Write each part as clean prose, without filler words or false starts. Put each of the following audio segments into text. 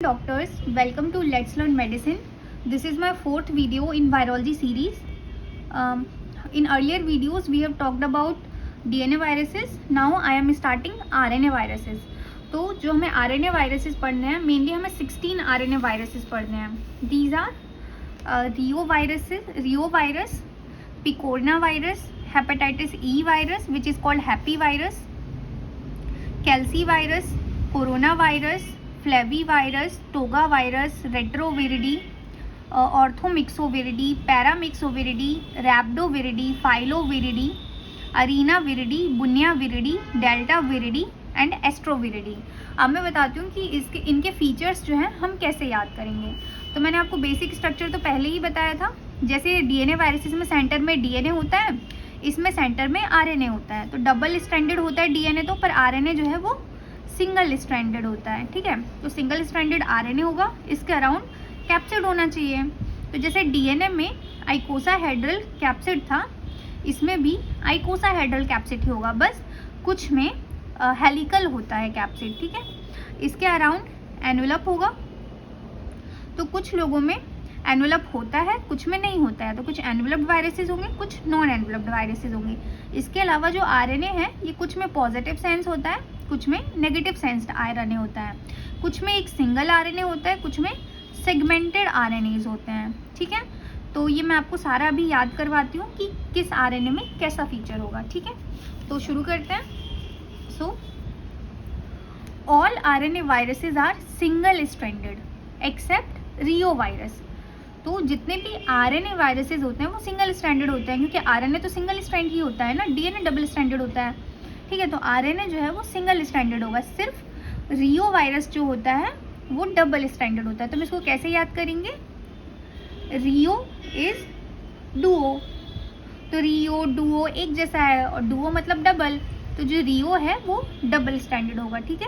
doctors, welcome to Let's Learn Medicine. This is my fourth video in virology series. In earlier videos we have talked about DNA viruses. Now I am starting RNA viruses. तो जो हमें RNA viruses पढ़ने हैं, mainly हमें 16 RNA viruses पढ़ने हैं. These are Reovirus, Picorna virus, hepatitis E virus which is called Happyvirus, Calicivirus, Coronavirus, Flavivirus, Togavirus, Retroviridae, Orthomyxoviridae, Paramyxoviridae, Rhabdoviridae, Filoviridae, Arenaviridae, Bunyaviridae, Deltaviridae and Astroviridae. अब मैं बताती हूँ कि इनके फीचर्स जो हैं हम कैसे याद करेंगे. तो मैंने आपको बेसिक स्ट्रक्चर तो पहले ही बताया था. जैसे डीएनए वायरसेस में सेंटर में डीएनए होता है, इसमें सेंटर में आरएनए होता है. तो डबल स्ट्रैंडेड होता है डीएनए तो, पर आरएनए जो है वो सिंगल स्ट्रैंडेड होता है. ठीक है, तो सिंगल स्ट्रैंडेड आरएनए होगा, इसके अराउंड कैप्सिड होना चाहिए. तो जैसे डीएनए में आइकोसाहेड्रल कैप्सिड था, इसमें भी आइकोसाहेड्रल कैप्सिड ही होगा, बस कुछ में हेलिकल होता है कैप्सिड. ठीक है, इसके अराउंड एनवेलप होगा. तो कुछ लोगों में एनवेलप होता है, कुछ में नहीं होता है. तो कुछ एनवेलप्ड वायरसेस होंगे, कुछ नॉन एनवेलप्ड वायरसेस होंगे. इसके अलावा जो आरएनए है ये कुछ में पॉजिटिव सेंस होता है, कुछ में नेगेटिव सेंस्ड आरएनए होता है. कुछ में एक सिंगल आरएनए होता है, कुछ में सेगमेंटेड आरएनएज होते हैं. ठीक है, तो ये मैं आपको सारा अभी याद करवाती हूँ कि किस आरएनए में कैसा फीचर होगा. ठीक है, तो शुरू करते हैं. So, all RNA viruses are single stranded except reovirus. तो जितने भी RNA वायरसेस होते हैं वो सिंगल स्ट्रैंडेड होते हैं, क्योंकि RNA तो सिंगल स्ट्रैंड ही होता है ना, DNA डबल स्ट्रैंडेड होता है. ठीक है, तो RNA जो है वो सिंगल स्ट्रैंडेड होगा. सिर्फ रियो वायरस जो होता है वो डबल स्ट्रैंडेड होता है. तो हम इसको कैसे याद करेंगे? रियो इज डुओ. तो रियो डुओ एक जैसा है, और डुओ मतलब डबल. तो जो रियो है वो डबल स्टैंडर्ड होगा. ठीक है,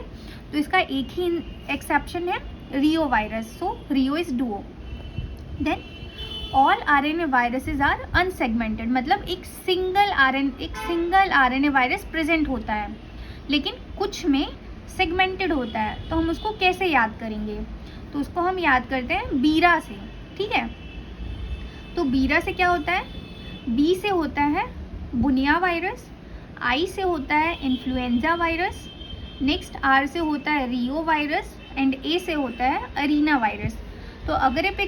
तो इसका एक ही एक्सेप्शन है, reo virus. So reo is duo. Then all RNA viruses are unsegmented, मतलब एक सिंगल आरएनए वायरस प्रेजेंट होता है, लेकिन कुछ में सेगमेंटेड होता है. तो हम उसको कैसे याद करेंगे? तो उसको हम याद करते हैं बीरा से. ठीक है, तो बीरा से क्या होता है? बी से होता है बुनिया वायरस, आई से होता है इन्फ्लुएंजा वायरस, नेक्स्ट आर से होता है रियो वायरस, एंड ए से होता है अरीना वायरस. तो अगर आप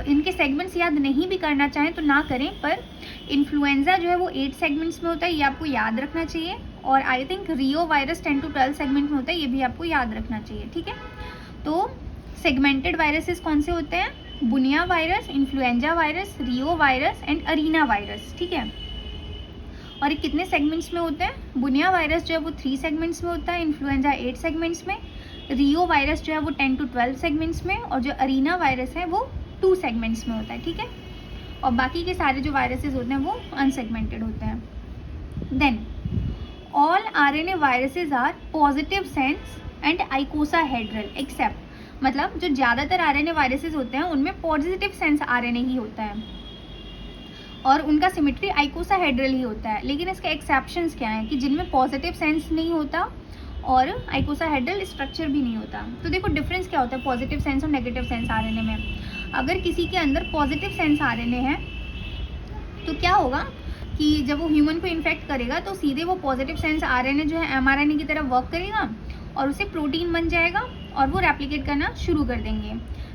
इनके सेगमेंट्स याद नहीं भी करना चाहें तो ना करें, पर इन्फ्लुएंजा जो है वो 8 सेगमेंट्स में होता है, ये आपको याद रखना चाहिए. और I think Rio virus 10 to 12 segment में होता है, ये भी आपको याद रखना चाहिए. ठीक है, तो सेगमेंटेड वायरसेस कौन से होते हैं? Bunya virus, influenza virus, reo virus and arena virus. ठीक है, और ये कितने सेगमेंट्स में होते हैं? बुनिया वायरस जो है वो 3 सेगमेंट्स में होता है, इन्फ्लुएंजा 8 सेगमेंट्स में, रियो वायरस जो है वो 10 to 12 सेगमेंट्स में, और जो अरीना वायरस है वो 2 सेगमेंट्स में होता है. ठीक है, और बाकी के सारे जो वायरसेस होते हैं वो अनसेगमेंटेड होते हैं. Then all RNA viruses are positive sense and icosahedral except, मतलब जो ज़्यादातर आरएनए वायरसेस होते हैं उनमें पॉजिटिव सेंस आरएनए ही होता है और उनका सिमेट्री आइकोसाहेड्रल ही होता है. लेकिन इसके एक्सेप्शंस क्या हैं कि जिनमें पॉजिटिव सेंस नहीं होता और आइकोसाहेड्रल स्ट्रक्चर भी नहीं होता. तो देखो डिफरेंस क्या होता है पॉजिटिव सेंस और नेगेटिव सेंस आरएनए में. अगर किसी के अंदर पॉजिटिव सेंस आरएनए है तो क्या होगा कि जब वो ह्यूमन को इन्फेक्ट करेगा तो सीधे वो पॉजिटिव सेंस आरएनए जो है एमआरएनए की तरह वर्क करेगा और उससे प्रोटीन बन जाएगा और वो रेप्लिकेट करना शुरू कर देंगे.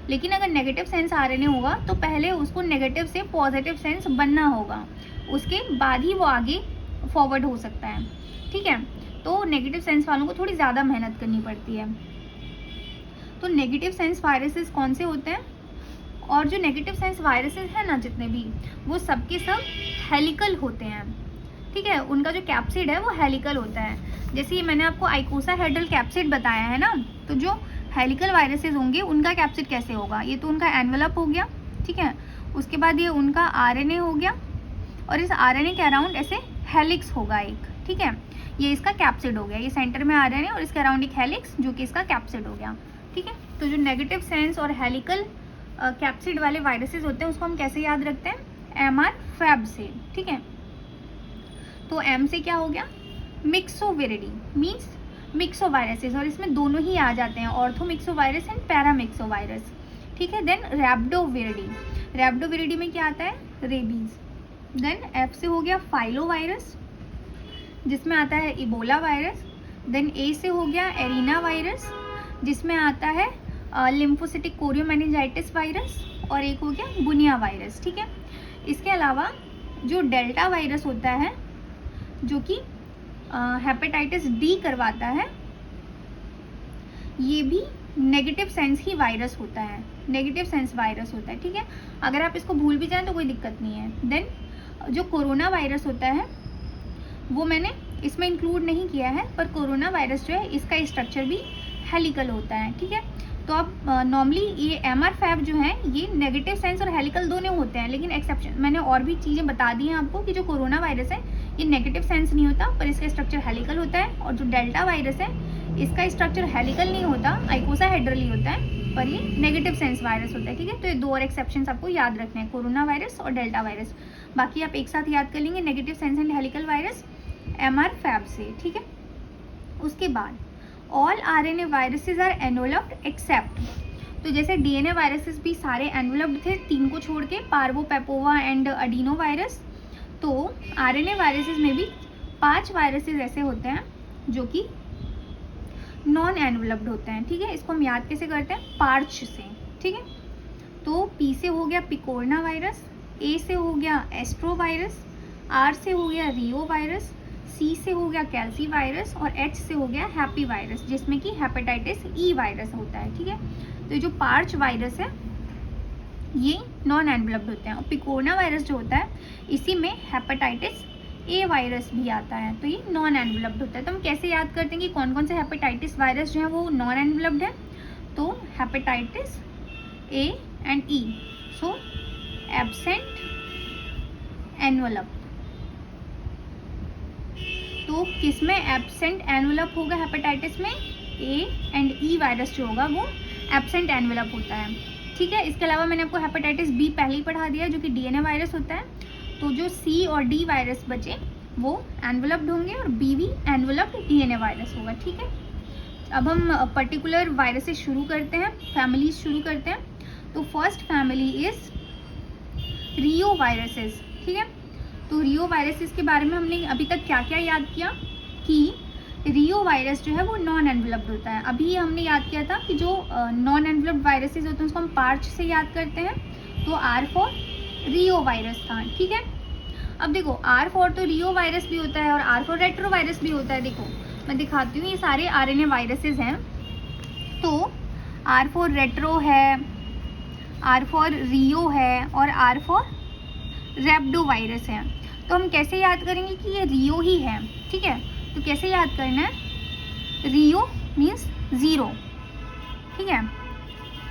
लेकिन अगर नेगेटिव सेंस आरएनए होगा तो पहले उसको नेगेटिव से पॉजिटिव सेंस बनना होगा, उसके बाद ही वो आगे फॉरवर्ड हो सकता है. ठीक है, तो नेगेटिव सेंस वालों को थोड़ी ज़्यादा मेहनत करनी पड़ती है. तो नेगेटिव सेंस वायरसेस कौन से होते हैं? और जो नेगेटिव सेंस वायरसेस हैं ना जितने भी, वो सबके सब हेलिकल होते हैं. ठीक है, उनका जो कैप्सिड है वो हेलिकल होता है. जैसे ये मैंने आपको आइकोसाहेड्रल कैप्सिड बताया है ना, तो जो हेलिकल वायरसेस होंगे उनका कैप्सिड कैसे होगा? ये तो उनका एनवेलप हो गया. ठीक है, उसके बाद ये उनका आरएनए हो गया, और इस आरएनए के अराउंड ऐसे हेलिक्स होगा एक. ठीक है, ये इसका कैप्सिड हो गया. ये सेंटर में आरएनए और इसके अराउंड एक हेलिक्स जो कि इसका कैप्सिड हो गया. ठीक है, तो जो नेगेटिव सेंस और हेलिकल कैप्सिड वाले वायरसेस होते हैं उसको हम कैसे याद रखते हैं? एमआर फैब से. ठीक है, तो एम से क्या हो गया? मिक्सोविरिडी मीन्स मिक्सोवायरसेस, और इसमें दोनों ही आ जाते हैं, ऑर्थोमिक्सोवायरस एंड पैरामिक्सोवायरस, ठीक है। देन रैप्डोविरिडी, रैप्डोविरिडी में क्या आता है, रेबीज। देन एफ से हो गया फाइलोवायरस, जिसमें आता है इबोला वायरस। देन ए से हो गया एरिना वायरस, जिसमें आता है लिम्फोसिटिक कोरियोमेनिंजाइटिस वायरस, और एक हो गया बुनिया वायरस, ठीक है। इसके अलावा जो डेल्टा वायरस होता है, जो कि हेपेटाइटिस डी करवाता है, ये भी नेगेटिव सेंस ही वायरस होता है, नेगेटिव सेंस वायरस होता है, ठीक है। अगर आप इसको भूल भी जाएं तो कोई दिक्कत नहीं है। देन जो कोरोना वायरस होता है वो मैंने इसमें इंक्लूड नहीं किया है, पर कोरोना वायरस जो है इसका स्ट्रक्चर भी हेलिकल होता है, ठीक है। तो अब नॉर्मली ये MR-Fab जो है ये नेगेटिव सेंस और हेलिकल दोनों होते हैं, लेकिन एक्सेप्शन मैंने और भी चीज़ें बता दी हैं आपको कि जो कोरोना वायरस है ये नेगेटिव सेंस नहीं होता, पर इसका स्ट्रक्चर हेलिकल होता है। और जो डेल्टा वायरस है इसका स्ट्रक्चर हेलिकल नहीं होता, आइकोसाहेड्रली होता है, पर ये नेगेटिव सेंस वायरस होता है, ठीक है। तो ये दो और एक्सेप्शंस आपको याद रखने हैं, कोरोना वायरस और डेल्टा वायरस। बाकी आप एक साथ याद कर लेंगे, negative sense and helical virus MR-Fab से, ठीक है। उसके बाद all RNA viruses are enveloped except, तो जैसे DNA वायरसेस भी सारे एनवलप्ड थे, 3 को छोड़ के, पार्वो, पेपोवा एंड अडीनो वायरस। तो RNA वायरसेस में भी 5 वायरसेस ऐसे होते हैं जो कि नॉन एनवलप्ड होते हैं, ठीक है। इसको हम याद कैसे करते हैं, पार्च से, ठीक है। तो P से हो गया पिकोरना वायरस, A से हो गया एस्ट्रो वायरस, R से हो गया रियो वायरस, C से हो गया कैल्सी वायरस, और H से हो गया हैप्पी वायरस, जिसमें कि हेपेटाइटिस E वायरस होता है, ठीक है। तो जो पार्च वायरस है ये नॉन एनवलप्ड होते हैं, और पिकोरना वायरस जो होता है इसी में हेपेटाइटिस A वायरस भी आता है, तो ये नॉन एनवलप्ड होता है। तो हम कैसे याद करते हैं कि कौन कौन से हेपेटाइटिस वायरस जो है वो नॉन एनवलप्ड है, तो hepatitis A and E, so absent envelope. तो किसमें एब्सेंट एनवलप होगा, हेपेटाइटिस में A एंड E वायरस जो होगा वो एब्सेंट एनवलप होता है, ठीक है। इसके अलावा मैंने आपको हेपेटाइटिस B पहले ही पढ़ा दिया जो कि DNA वायरस होता है। तो जो C और D वायरस बचे वो एनवलप्ड होंगे, और B भी एनवलप्ड DNA वायरस होगा, ठीक है। अब हम पर्टिकुलर वायरसेस शुरू करते हैं, फैमिलीज शुरू करते हैं। तो first family is Rio viruses, ठीक है। तो रियो वायरसेस के बारे में हमने अभी तक क्या क्या याद किया कि रियो वायरस जो है वो नॉन एनवलप्ड होता है। अभी हमने याद किया था कि जो नॉन एनवलप्ड वायरसेस होते हैं उसको हम पार्च से याद करते हैं, तो R फॉर रियो वायरस था, ठीक है। अब देखो R फॉर तो रियो वायरस भी होता है और R फॉर रेट्रो वायरस भी होता है। देखो मैं दिखाती हूँ, ये सारे RNA वायरसेस हैं। तो R फॉर रेट्रो है, R फॉर रियो है, और R फॉर रैप्डो वायरस है। तो हम कैसे याद करेंगे कि ये रियो ही है, ठीक है। तो कैसे याद करना है, रियो मीन्स 0, ठीक है।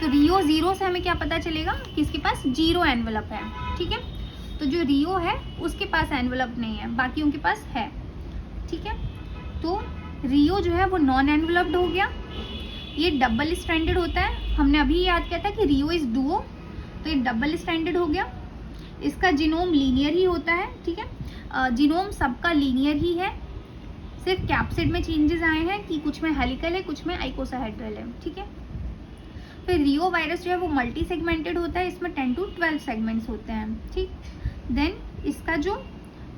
तो रियो 0 से हमें क्या पता चलेगा कि इसके पास 0 एनवलप है, ठीक है। तो जो रियो है उसके पास एनवलप नहीं है, बाकी उनके पास है, ठीक है। तो रियो जो है वो नॉन एनवलप्ड हो गया। ये डबल स्ट्रैंडेड होता है, हमने अभी याद किया था कि रियो इज डुओ, तो ये डबल स्ट्रैंडेड हो गया। इसका जीनोम लीनियर ही होता है, ठीक है। जीनोम सबका लीनियर ही है, सिर्फ कैप्सिड में चेंजेस आए हैं कि कुछ में हेलिकल है, कुछ में आइकोसाहेड्रल है, ठीक है। फिर रियो वायरस जो है वो मल्टी सेगमेंटेड होता है, इसमें 10 to 12 सेगमेंट्स होते हैं, ठीक। देन इसका जो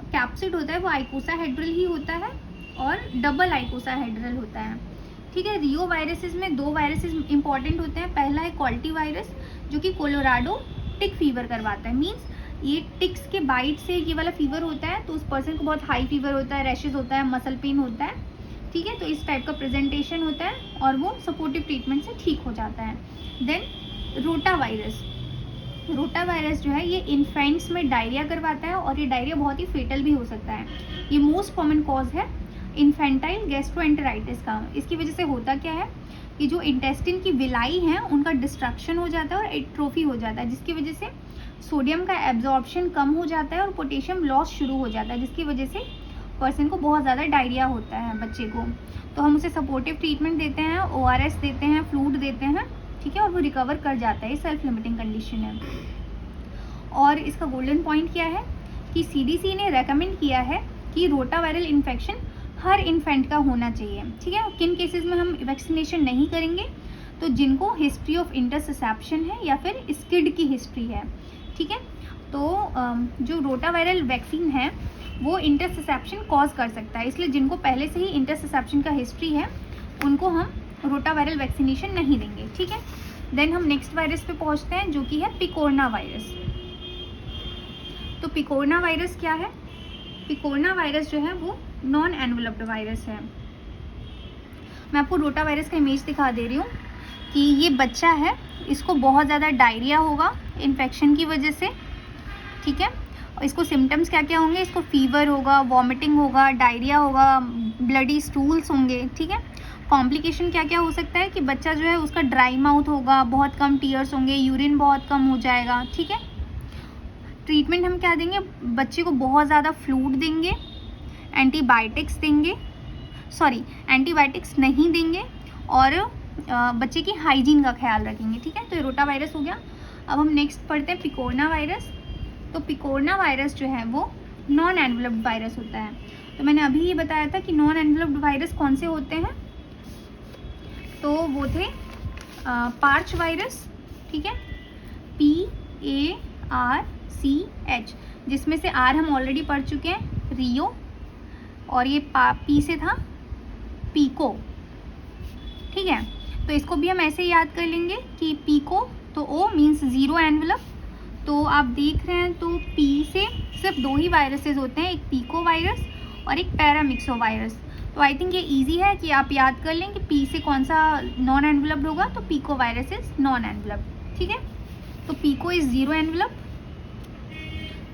कैप्सिड होता है वो आइकोसाहेड्रल ही होता है और डबल आइकोसाहेड्रल होता है, ठीक है। रियो वायरसेस में 2 वायरसेस इंपॉर्टेंट होते हैं। पहला है कॉल्टी वायरस जो कि कोलोराडो टिक फीवर करवाता है, मीन्स ये टिक्स के बाइट से ये वाला फीवर होता है, तो उस पर्सन को बहुत हाई फीवर होता है, रैशेस होता है, मसल पेन होता है, ठीक है। तो इस टाइप का प्रेजेंटेशन होता है और वो सपोर्टिव ट्रीटमेंट से ठीक हो जाता है। Then rota virus, rota virus जो है ये इन्फेंट्स में डायरिया करवाता है, और ये डायरिया बहुत ही फेटल भी हो सकता है। ये मोस्ट कॉमन कॉज है इन्फेंटाइल गैस्ट्रोएंटेराइटिस का। इसकी वजह से होता क्या है कि जो इंटेस्टिन की विलाई है उनका डिस्ट्रक्शन हो जाता है और एट्रोफी हो जाता है, जिसकी वजह से सोडियम का एब्जॉर्प्शन कम हो जाता है और पोटेशियम लॉस शुरू हो जाता है, जिसकी वजह से पर्सन को बहुत ज़्यादा डायरिया होता है बच्चे को। तो हम उसे सपोर्टिव ट्रीटमेंट देते हैं, ORS देते हैं, फ्लूइड देते हैं, ठीक है, और वो रिकवर कर जाता है। सेल्फ लिमिटिंग कंडीशन है। और इसका गोल्डन पॉइंट क्या है कि CDC ने रेकमेंड किया है कि रोटा वायरल इन्फेक्शन हर इन्फेंट का होना चाहिए, ठीक है। किन केसेस में हम वैक्सीनेशन नहीं करेंगे, तो जिनको हिस्ट्री ऑफ इंटरसेप्शन है या फिर स्किड की हिस्ट्री है, ठीक है। तो जो रोटावायरल वैक्सीन है वो इंटरसेप्शन कॉज कर सकता है, इसलिए जिनको पहले से ही इंटरसेप्शन का हिस्ट्री है उनको हम रोटावायरल वैक्सीनेशन नहीं देंगे, ठीक है। देन हम नेक्स्ट वायरस पे पहुंचते हैं जो कि है पिकोरना वायरस। तो पिकोरना वायरस क्या है? पिकोरना वायरस जो है वो नॉन एनवेलप्ड वायरस है। मैं आपको रोटा वायरस का इमेज दिखा दे रही हूँ कि ये बच्चा है, इसको बहुत ज़्यादा डायरिया होगा इन्फेक्शन की वजह से, ठीक है। और इसको सिम्टम्स क्या क्या होंगे? इसको फीवर होगा, वॉमिटिंग होगा, डायरिया होगा, ब्लडी स्टूल्स होंगे, ठीक है। कॉम्प्लिकेशन क्या क्या हो सकता है कि बच्चा जो है उसका ड्राई माउथ होगा, बहुत कम टीयर्स होंगे, यूरिन बहुत कम हो जाएगा, ठीक है। ट्रीटमेंट हम क्या देंगे? बच्चे को बहुत ज़्यादा फ्लूइड देंगे, एंटीबायोटिक्स देंगे, सॉरी एंटीबायोटिक्स नहीं देंगे, और बच्चे की हाइजीन का ख्याल रखेंगे, ठीक है। तो ये रोटा वायरस हो गया। अब हम नेक्स्ट पढ़ते हैं पिकोरना वायरस। तो पिकोरना वायरस जो है वो नॉन एनवेलप्ड वायरस होता है। तो मैंने अभी ये बताया था कि नॉन एनवेलप्ड वायरस कौन से होते हैं, तो वो थे पार्च वायरस, ठीक है, PARCH, जिसमें से आर हम ऑलरेडी पढ़ चुके हैं, रियो, और ये पी से था पीको, ठीक है। तो इसको भी हम ऐसे याद कर लेंगे कि पीको, तो ओ मीन्स जीरो एनवेलप। तो आप देख रहे हैं तो पी से सिर्फ दो ही वायरसेस होते हैं, एक पीको वायरस और एक पैरामिक्सो वायरस। तो आई थिंक ये इजी है कि आप याद कर लें कि पी से कौन सा नॉन एनवेलप्ड होगा, तो pico virus is non enveloped, ठीक है। तो pico is zero envelope,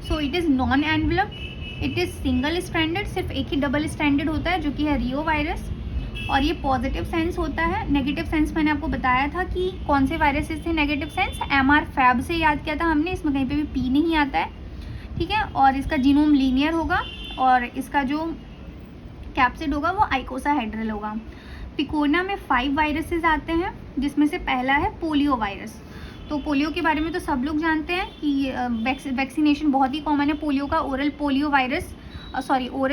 so it is non enveloped, it is single stranded, सिर्फ एक ही डबल स्ट्रैंडेड होता है जो कि है रियो वायरस, और ये पॉजिटिव सेंस होता है। नेगेटिव सेंस मैंने आपको बताया था कि कौन से वायरसेस थे नेगेटिव सेंस, MR फैब से याद किया था हमने, इसमें कहीं पे भी पी नहीं आता है, ठीक है। और इसका जीनोम लीनियर होगा, और इसका जो कैप्सिड होगा वो आइकोसाहेड्रल होगा। पिकोरना में 5 वायरसेस आते हैं, जिसमें से पहला है पोलियो वायरस। तो पोलियो के बारे में तो सब लोग जानते हैं कि वैक्सीनेशन बहुत ही कॉमन है पोलियो का। ओरल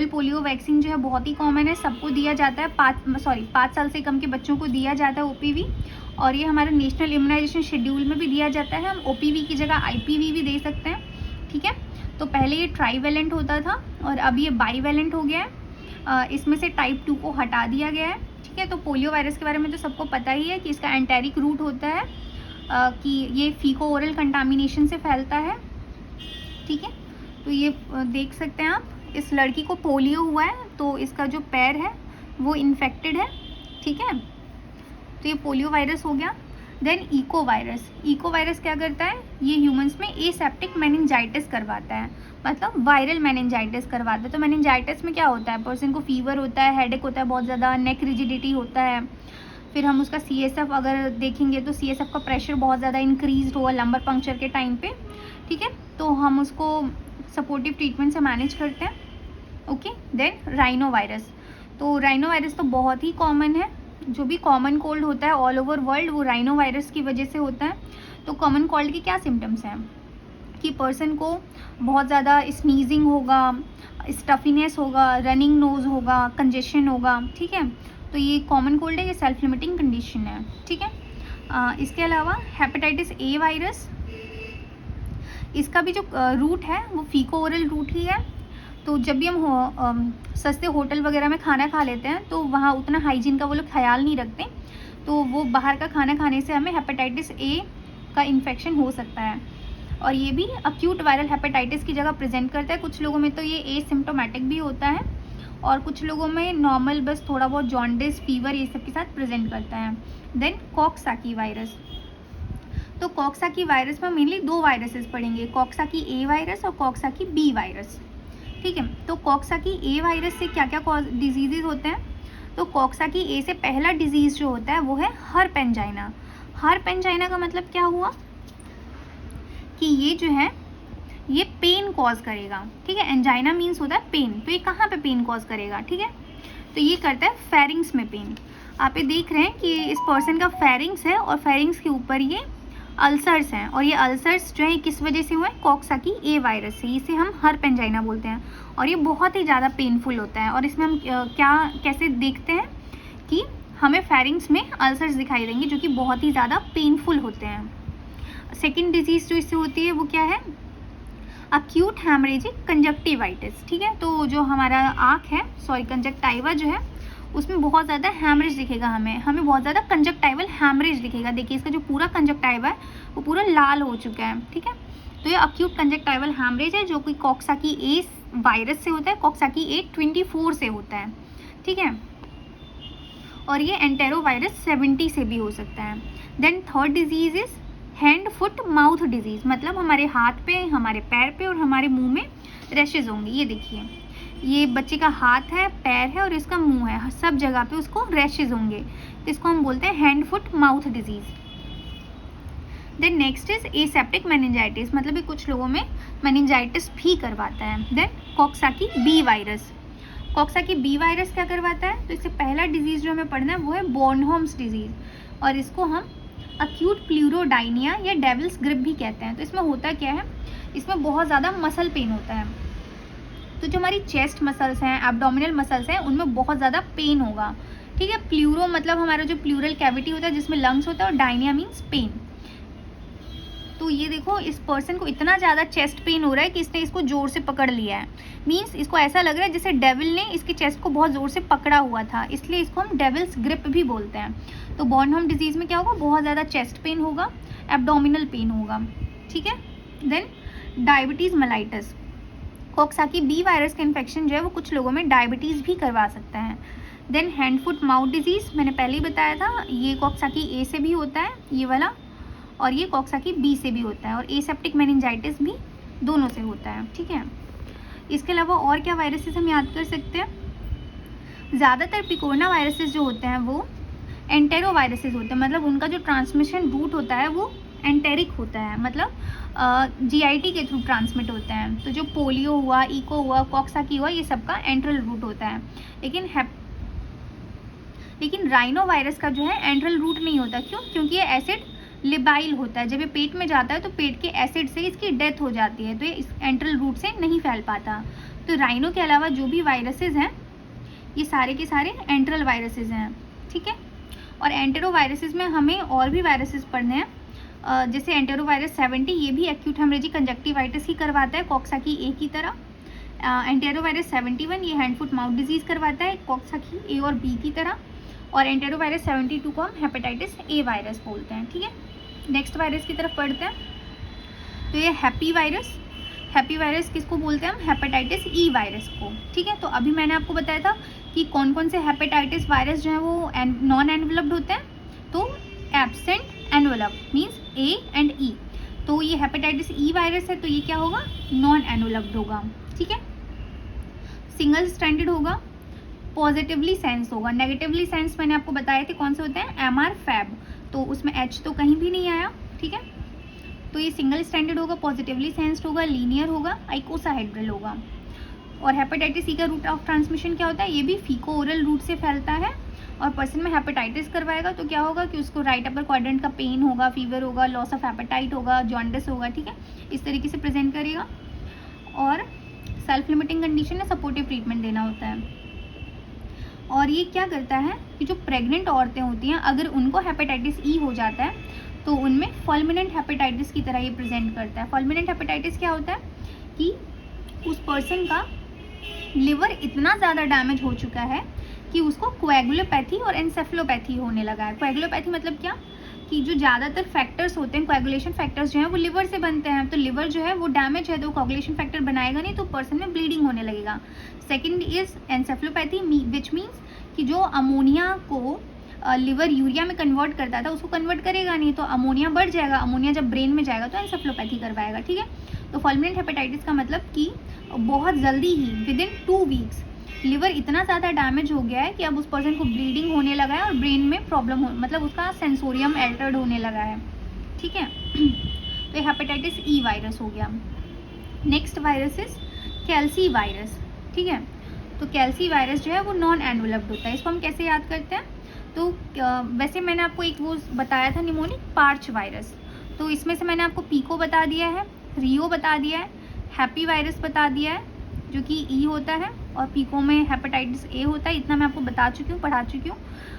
पोलियो वैक्सीन जो है बहुत ही कॉमन है, सबको दिया जाता है, 5 साल से कम के बच्चों को दिया जाता है OPV, और ये हमारे नेशनल इम्यूनाइजेशन शेड्यूल में भी दिया जाता है। हम OPV की जगह IPV भी दे सकते हैं, ठीक है। तो पहले ये ट्राईवेलेंट होता था और अब ये बाईवेलेंट हो गया है। इसमें से टाइप 2 को हटा दिया गया है, ठीक है। तो पोलियो वायरस के बारे में तो सबको पता ही है कि इसका एंटेरिक रूट होता है, कि ये फीको ओरल कंटामिनेशन से फैलता है, ठीक है। तो ये देख सकते हैं आप, इस लड़की को पोलियो हुआ है तो इसका जो पैर है वो इन्फेक्टेड है, ठीक है। तो ये पोलियो वायरस हो गया। देन इको वायरस क्या करता है? ये ह्यूमंस में एसेप्टिक मेनिंजाइटिस करवाता है, मतलब वायरल मेनिंजाइटिस करवाता है। तो मेनिंजाइटिस में क्या होता है? पर्सन को फीवर होता है, हेडेक होता है बहुत ज़्यादा, नेक रिजिडिटी होता है। फिर हम उसका CSF अगर देखेंगे तो CSF का प्रेशर बहुत ज़्यादा इंक्रीज होगा लंबर पंक्चर के टाइम पे, ठीक है। तो हम उसको सपोर्टिव ट्रीटमेंट से मैनेज करते हैं, ओके। देन राइनो वायरस, तो राइनो वायरस तो बहुत ही कॉमन है। जो भी कॉमन कोल्ड होता है ऑल ओवर वर्ल्ड वो राइनो वायरस की वजह से होता है। तो कॉमन कोल्ड के क्या सिम्टम्स हैं कि पर्सन को बहुत ज़्यादा स्नीजिंग होगा, स्टफीनेस होगा, रनिंग नोज होगा, कंजेशन होगा, ठीक है। तो ये कॉमन कोल्ड है, ये सेल्फ लिमिटिंग कंडीशन है, ठीक है। इसके अलावा हेपेटाइटिस A वायरस, इसका भी जो रूट है वो फीको ओरल रूट ही है। तो जब भी हम सस्ते होटल वगैरह में खाना खा लेते हैं तो वहाँ उतना हाइजीन का वो लोग ख्याल नहीं रखते, तो वो बाहर का खाना खाने से हमें हेपेटाइटिस A का इन्फेक्शन हो सकता है। और ये भी अक्यूट वायरल हेपेटाइटिस की जगह प्रेजेंट करता है। कुछ लोगों में तो ये एसिम्प्टोमेटिक भी होता है और कुछ लोगों में नॉर्मल बस थोड़ा बहुत जॉन्डिस, फीवर ये सब के साथ प्रेजेंट करता है। देन कॉक्साकी वायरस, तो कॉक्साकी वायरस में मेनली 2 वायरसेस पढ़ेंगे, कॉक्साकी A वायरस और कॉक्साकी B वायरस, ठीक है। तो कॉक्साकी A वायरस से क्या क्या डिजीजेज होते हैं? तो कॉक्साकी A से पहला डिजीज़ जो होता है वो है हर्पेंजाइना। हर्पेंजाइना का मतलब क्या हुआ कि ये जो है ये पेन कॉज करेगा, ठीक है। एंजाइना मीन्स होता है पेन, तो ये कहाँ पे पेन कॉज करेगा, ठीक है। तो ये करता है फेरिंग्स में पेन। आप ये देख रहे हैं कि इस पर्सन का फेरिंग्स है और फेरिंग्स के ऊपर ये अल्सर्स हैं, और ये अल्सर्स जो है किस वजह से हुए? कॉक्साकी ए वायरस से। इसे हम हर्पेंजाइना बोलते हैं और ये बहुत ही ज़्यादा पेनफुल होता है। और इसमें हम कैसे देखते हैं कि हमें फेरिंग्स में अल्सर्स दिखाई देंगे जो कि बहुत ही ज़्यादा पेनफुल होते हैं। सेकेंड डिजीज़ जो इससे होती है वो क्या है? Acute haemorrhagic conjunctivitis. ठीक है, तो जो हमारा आँख है, कंजक्टाइवा जो है उसमें बहुत ज़्यादा हैमरेज दिखेगा, हमें बहुत ज़्यादा कंजक्टाइवल हैमरेज दिखेगा। देखिए इसका जो पूरा कंजक्टाइवा है वो पूरा लाल हो चुका है। ठीक है, तो ये अक्यूट कंजक्टाइवल हैमरेज है जो कि कॉक्साकी ए वायरस से होता है, कॉक्साकी ए 24 से होता है। ठीक है, और ये एंटेरोवायरस 70 से भी हो सकता है। Then third disease is hand foot mouth disease, मतलब हमारे हाथ पे, हमारे पैर पे और हमारे मुंह में रैशेज होंगे। ये देखिए, ये बच्चे का हाथ है, पैर है और इसका मुंह है, सब जगह पे उसको रैशेज होंगे, तो इसको हम बोलते हैं hand foot mouth disease. Then next is aseptic meningitis, मतलब ये कुछ लोगों में मेनिंजाइटिस भी करवाता है। Then Coxsackie B virus, Coxsackie B virus क्या करवाता है? तो इससे पहला डिजीज़ जो हमें पढ़ना है वो है बॉर्नहोम्स डिजीज़, और इसको हम अक्यूट प्लूरोडाइनिया या डेविल्स ग्रिप भी कहते हैं। तो इसमें होता क्या है? इसमें बहुत ज़्यादा मसल पेन होता है। तो जो हमारी चेस्ट मसल्स हैं, एब्डोमिनल मसल्स हैं, उनमें बहुत ज़्यादा पेन होगा। ठीक है, प्लूरो मतलब हमारा जो प्लूरल कैविटी होता है जिसमें लंग्स होता है, और डाइनिया मीन्स पेन। तो ये देखो, इस पर्सन को इतना ज़्यादा चेस्ट पेन हो रहा है कि इसने इसको ज़ोर से पकड़ लिया है। मीन्स इसको ऐसा लग रहा है जैसे डेविल ने इसकी चेस्ट को बहुत ज़ोर से पकड़ा हुआ था, इसलिए इसको हम डेविल्स ग्रिप भी बोलते हैं। तो बॉर्नहोम डिजीज़ में क्या होगा? बहुत ज़्यादा चेस्ट पेन होगा, एब्डोमिनल पेन होगा। ठीक है, then diabetes mellitus, Coxsackie B virus का इन्फेक्शन जो है वो कुछ लोगों में डायबिटीज़ भी करवा सकता है। Then hand foot mouth disease, मैंने पहले ही बताया था, ये कॉक्साकी ए से भी होता है ये वाला, और ये कॉक्साकी बी से भी होता है, और एसेप्टिक मेनिंजाइटिस भी दोनों से होता है। ठीक है, इसके अलावा और क्या वायरसेस हम याद कर सकते हैं? ज़्यादातर पिकोरना वायरसेस जो होते हैं वो एंटेरो वायरसेस होते हैं, मतलब उनका जो ट्रांसमिशन रूट होता है वो एंटेरिक होता है, मतलब जीआईटी के थ्रू ट्रांसमिट होते हैं। तो जो पोलियो हुआ, इको हुआ, कॉक्साकी हुआ, ये सबका एंट्रल रूट होता है। लेकिन राइनो वायरस का जो है एंट्रल रूट नहीं होता। क्यों? क्योंकि ये एसिड लिबाइल होता है, जब ये पेट में जाता है तो पेट के एसिड से इसकी डेथ हो जाती है, तो ये इस एंट्रल रूट से नहीं फैल पाता। तो राइनो के अलावा जो भी वायरसेस हैं ये सारे के सारे एंट्रल वायरसेस हैं। ठीक है, और एंटेरो वायरसेस में हमें और भी वायरसेस पढ़ने हैं, जैसे एंटेरो वायरस 70, ये भी एक्यूट हेमरेजिक कंजक्टिवाइटिस ही करवाता है कॉक्साकी ए की तरह। एंटेरो वायरस 71 ये हैंड फुट माउथ डिजीज़ करवाता है कॉक्साकी ए और बी की तरह, और एंटेरो वायरस 72 को हम हेपेटाइटिस ए वायरस बोलते हैं। ठीक है, नेक्स्ट वायरस की तरफ पढ़ते हैं। तो ये हैप्पी वायरस किसको बोलते हैं हम? हेपेटाइटिस ई वायरस को। ठीक है, तो अभी मैंने आपको बताया था कि कौन कौन से हेपेटाइटिस वायरस जो है वो नॉन एनवेलप्ड होते हैं। तो absent enveloped means A and E, तो ये हेपेटाइटिस ई वायरस है, तो ये क्या होगा? नॉन एनवेलप्ड होगा। ठीक है, सिंगल स्ट्रैंडेड होगा, पॉजिटिवली सेंस होगा। नेगेटिवली सेंस मैंने आपको बताए थे कौन से होते हैं? एमआर फैब, तो उसमें एच तो कहीं भी नहीं आया। ठीक है, तो ये सिंगल स्टैंडर्ड होगा, पॉजिटिवली सेंस्ड होगा, लीनियर होगा, आइकोसाहेड्रल होगा। और हेपेटाइटिस सी का रूट ऑफ ट्रांसमिशन क्या होता है? ये भी फीको ओरल रूट से फैलता है, और पर्सन में हेपेटाइटिस करवाएगा तो क्या होगा कि उसको राइट अपर क्वाड्रेंट का पेन होगा, फीवर होगा, लॉस ऑफ एपेटाइट होगा, जॉन्डिस होगा। ठीक है, इस तरीके से प्रेजेंट करेगा, और सेल्फ लिमिटिंग कंडीशन में सपोर्टिव ट्रीटमेंट देना होता है। और ये क्या करता है कि जो प्रेग्नेंट औरतें होती हैं, अगर उनको हेपेटाइटिस ई हो जाता है तो उनमें फुलमिनेंट हेपेटाइटिस की तरह ये प्रेजेंट करता है। फुलमिनेंट हेपेटाइटिस क्या होता है कि उस पर्सन का लिवर इतना ज़्यादा डैमेज हो चुका है कि उसको कोएगुलोपैथी और एन्सेफेलोपैथी होने लगा है। कोएगुलोपैथी मतलब क्या? कि जो ज़्यादातर फैक्टर्स होते हैं, कोएगुलेशन फैक्टर्स जो हैं वो लिवर से बनते हैं, तो लिवर जो है वो डैमेज है तो कोएगुलेशन फैक्टर बनाएगा नहीं, तो पर्सन में ब्लीडिंग होने लगेगा। Second is encephalopathy, which means कि जो अमोनिया को लिवर यूरिया में कन्वर्ट करता था उसको कन्वर्ट करेगा नहीं, तो अमोनिया बढ़ जाएगा, अमोनिया जब ब्रेन में जाएगा तो एन्सेफेलोपैथी करवाएगा। ठीक है, तो फुलमिनेंट हेपेटाइटिस का मतलब कि बहुत जल्दी ही विद इन 2 वीक्स लिवर इतना ज़्यादा डैमेज हो गया है कि अब उस पर्सन को ब्लीडिंग होने लगा है और ब्रेन में प्रॉब्लम हो, मतलब उसका सेंसोरियम एल्टर्ड होने लगा है। ठीक है, तो ये हेपेटाइटिस ई वायरस हो गया। Next virus is calci virus. ठीक है, तो कैल्सी वायरस जो है वो नॉन एनवेलप्ड होता है। इसको हम कैसे याद करते हैं? तो वैसे मैंने आपको एक वो बताया था निमोनिक पार्च वायरस, तो इसमें से मैंने आपको पीको बता दिया है, रियो बता दिया है, हैप्पी वायरस बता दिया है जो कि ई होता है, और पीको में हेपेटाइटिस ए होता है। इतना मैं आपको बता चुकी हूँ, पढ़ा चुकी हूँ।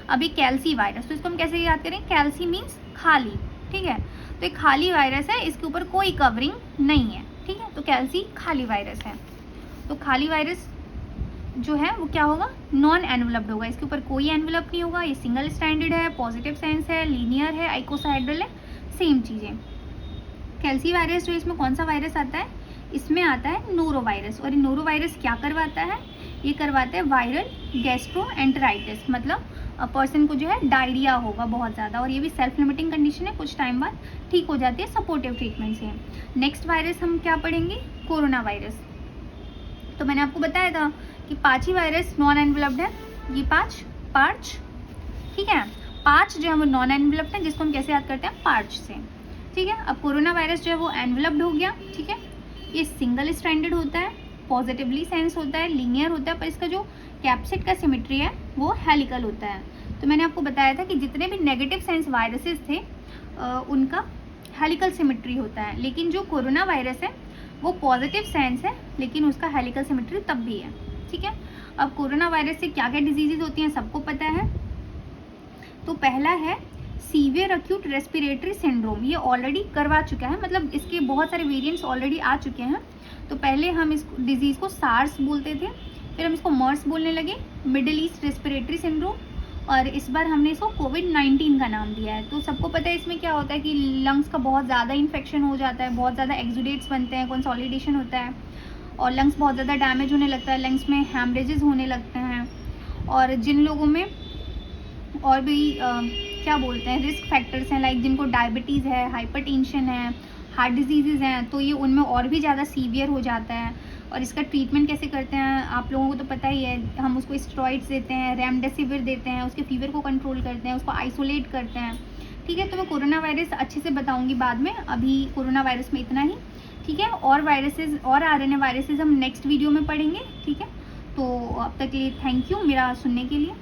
अभी कैल्सी वायरस, तो इसको हम कैसे याद करें? कैल्सी मीन्स खाली, ठीक है। तो एक खाली वायरस है, इसके ऊपर कोई कवरिंग नहीं है, ठीक है। तो कैल्सी खाली वायरस है। तो खाली वायरस जो है वो क्या होगा? नॉन एनवलप्ड होगा, इसके ऊपर कोई एनवलप नहीं होगा। ये सिंगल स्टैंडर्ड है, पॉजिटिव सेंस है, लीनियर है, आइकोसाहेड्रल है, सेम चीज़ें। कैल्सी वायरस जो इसमें कौन सा वायरस आता है? इसमें आता है नोरो वायरस। और ये नोरो वायरस क्या करवाता है? ये करवाता है वायरल गैस्ट्रोएंटेराइटिस, मतलब पर्सन को जो है डायरिया होगा बहुत ज़्यादा, और ये भी सेल्फ लिमिटिंग कंडीशन है, कुछ टाइम बाद ठीक हो जाती है सपोर्टिव ट्रीटमेंट से। नेक्स्ट वायरस हम क्या पढ़ेंगे? Corona virus. तो मैंने आपको बताया था कि 5 ही वायरस नॉन एनवलप्ड है, ये 5, ठीक है। 5 जो है वो नॉन एनवलप्ड है, जिसको हम कैसे याद करते हैं? पार्च से, ठीक है। अब कोरोना वायरस जो है वो एनवलप्ड हो गया, ठीक है। ये सिंगल स्ट्रैंडेड होता है, पॉजिटिवली सेंस होता है, लीनियर होता है, पर इसका जो कैप्सिड का सिमेट्री है वो हेलिकल होता है। तो मैंने आपको बताया था कि जितने भी नेगेटिव सेंस वायरसेस थे उनका हेलिकल सिमेट्री होता है, लेकिन जो कोरोना वायरस है वो पॉजिटिव सेंस है, लेकिन उसका हेलिकल सिमेट्री तब भी है, ठीक है। अब कोरोना वायरस से क्या क्या डिजीजेज होती हैं सबको पता है। तो पहला है सीवियर एक्यूट रेस्पिरेटरी सिंड्रोम, ये ऑलरेडी करवा चुका है, मतलब इसके बहुत सारे वेरिएंट्स ऑलरेडी आ चुके हैं। तो पहले हम इस डिजीज़ को सार्स बोलते थे, फिर हम इसको मर्स बोलने लगे, मिडिल ईस्ट रेस्पिरेटरी सिंड्रोम, और इस बार हमने इसको कोविड-19 का नाम दिया है। तो सबको पता है इसमें क्या होता है कि लंग्स का बहुत ज़्यादा इन्फेक्शन हो जाता है, बहुत ज़्यादा एक्सुडेट्स बनते हैं, कंसोलिडेशन होता है, और लंग्स बहुत ज़्यादा डैमेज होने लगता है, लंग्स में हैमरेजेस होने लगते हैं। और जिन लोगों में और भी क्या बोलते हैं रिस्क फैक्टर्स हैं, लाइक जिनको डायबिटीज़ है, हाइपरटेंशन है, हार्ट डिजीज़ हैं, तो ये उनमें और भी ज़्यादा सीवियर हो जाता है। और इसका ट्रीटमेंट कैसे करते हैं आप लोगों को तो पता ही है, हम उसको स्टेरॉइड्स देते हैं, रेमडेसिविर देते हैं, उसके फीवर को कंट्रोल करते हैं, उसको आइसोलेट करते हैं, ठीक है। तो मैं कोरोना वायरस अच्छे से बताऊंगी बाद में, अभी कोरोना वायरस में इतना ही, ठीक है। और वायरसेस और आरएनए वायरसेस हम नेक्स्ट वीडियो में पढ़ेंगे, ठीक है। तो अब तक के लिए थैंक यू मेरा सुनने के लिए।